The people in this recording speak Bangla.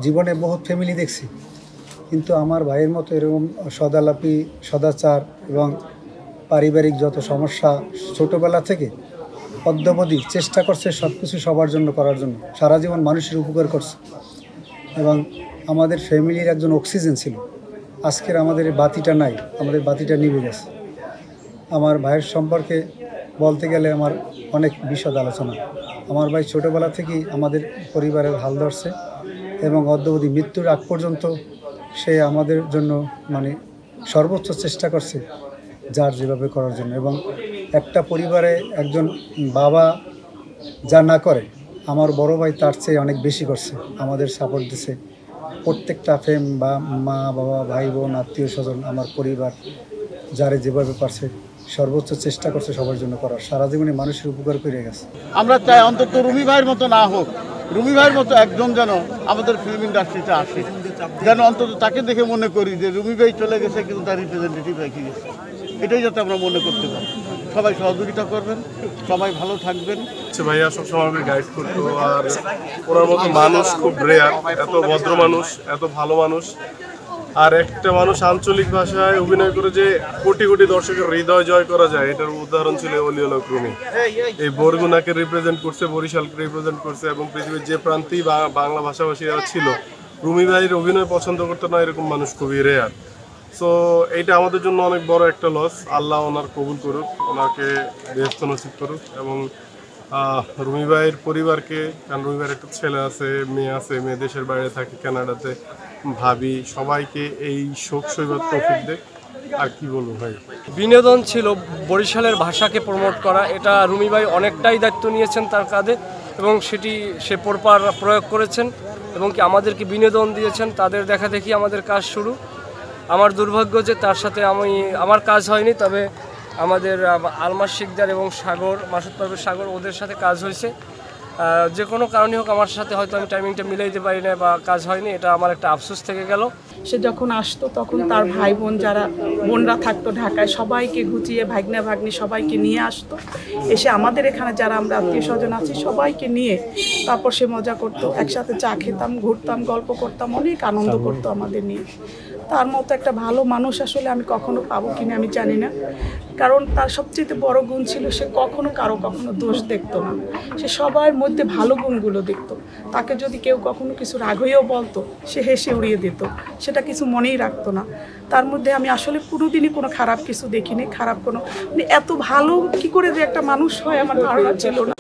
জীবনে বহুত ফ্যামিলি দেখছি, কিন্তু আমার ভাইয়ের মতো এরকম সদালাপি, সদাচার এবং পারিবারিক যত সমস্যা ছোটোবেলা থেকে অদ্যাবধি চেষ্টা করছে সব কিছু সবার জন্য করার জন্য, সারা জীবন মানুষের উপকার করছে এবং আমাদের ফ্যামিলির একজন অক্সিজেন ছিল। আজকের আমাদের এই বাতিটা নাই, আমাদের বাতিটা নিভে গেছে। আমার ভাইয়ের সম্পর্কে বলতে গেলে আমার অনেক বিশদ আলোচনা। আমার ভাই ছোটোবেলা থেকেই আমাদের পরিবারের হাল ধরছে এবং অদ্যাবধি মৃত্যুর আগ পর্যন্ত সে আমাদের জন্য মানে সর্বোচ্চ চেষ্টা করছে যার যেভাবে করার জন্য। এবং একটা পরিবারে একজন বাবা যা না করে, আমার বড় ভাই তার চেয়ে অনেক বেশি করছে, আমাদের সাপোর্ট দিছে। প্রত্যেকটা ফ্যাম বা মা বাবা ভাই বোন আত্মীয় স্বজন আমার পরিবার যারে যেভাবে পারছে সর্বোচ্চ চেষ্টা করছে সবার জন্য করার, সারা জীবনে মানুষের উপকার করে গেছে। আমরা চাই অন্তত রুমি ভাইয়ের মতো না হোক, রুমি ভাইয়ের মতো একজন যেন আমাদের ফিল্ম ইন্ডাস্ট্রিতে আসে, যেন অন্তত তাকে দেখে মনে করি যে রুমি ভাই চলে গেছে কিন্তু তার রিপ্রেজেন্টেটিভ রেখে গেছে। এটাই যাতে আমরা মনে করতে পারি। সবাই সহযোগিতা করবেন, সবাই ভালো থাকবেন। ভাইয়া সবসময় আমাকে গাইড করতো, আর ওনার মতো মানুষ খুব রেয়ার, এত ভদ্র মানুষ, এত ভালো মানুষ। আর একটা মানুষ আঞ্চলিক ভাষায় অভিনয় করে যে কোটি কোটি দর্শকের হৃদয় জয় করা যায়, এটার উদাহরণ ছিল অলিউল হক রুমি। এই বরগুনাকে রিপ্রেজেন্ট করছে, বরিশালকে রিপ্রেজেন্ট করছে এবং পৃথিবীর যে প্রান্তেই বাংলা ভাষাভাষীরা ছিল, রুমি ভাইয়ের অভিনয় পছন্দ করতো না এরকম মানুষ খুবই রেয়ার। সো এইটা আমাদের জন্য অনেক বড় একটা লস। আল্লাহ ওনার কবুল করুক, ওনাকে বেহেশত নসিব করুক এবং রুমি ভাইয়ের পরিবারকে, কারণ রুমি ভাইয়ের একটা ছেলে আছে, মেয়ে আছে, মেয়ে দেশের বাইরে থাকে কানাডাতে, ভাবি, সবাইকে এই শোক সৈবত তৌফিক দেখ। আর কি বলবো ভাই, বিনোদন ছিল বরিশালের ভাষাকে প্রমোট করা, এটা রুমি ভাই অনেকটাই দায়িত্ব নিয়েছেন তার কাঁধে এবং সেটি সে প্রয়োগ করেছেন এবং কি আমাদেরকে বিনোদন দিয়েছেন। তাদের দেখা দেখি আমাদের কাজ শুরু। আমার দুর্ভাগ্য যে তার সাথে আমার কাজ হয়নি, তবে আমাদের আলমাস শিকদার এবং সাগর, মাসুদ পারভেজ সাগর, ওদের সাথে কাজ হয়েছে। যে কোনো কারণে হোক আমার সাথে হয়তো আমি টাইমিংটা মিলাইতে পারি না বা কাজ হয়নি, এটা আমার একটা আফসোস থেকে গেল। সে যখন আসতো তখন তার ভাই বোন যারা বোনরা থাকতো ঢাকায়, সবাইকে ঘুচিয়ে ভাগ্না ভাগ্নি সবাইকে নিয়ে আসতো, এসে আমাদের এখানে যারা আমরা আত্মীয় স্বজন আছি সবাইকে নিয়ে তারপর সে মজা করতো, একসাথে চা খেতাম, ঘুরতাম, গল্প করতাম, অনেক আনন্দ করতো আমাদের নিয়ে। তার মতো একটা ভালো মানুষ আসলে আমি কখনো পাবো কিনা আমি জানি না, কারণ তার সবচেয়ে বড় গুণ ছিল সে কখনো দোষ দেখতো না, সে সবার মধ্যে ভালো গুণগুলো দেখতো। তাকে যদি কেউ কখনো কিছু রাগ হয়েও বলতো, সে হেসে উড়িয়ে দিত, সেটা কিছু মনেই রাখতো না। তার মধ্যে আমি আসলে কোনোদিনই কোনো খারাপ কিছু দেখিনি, খারাপ কোনো, এত ভালো কি করে যে একটা মানুষ হয় আমার ধারণা ছিল না।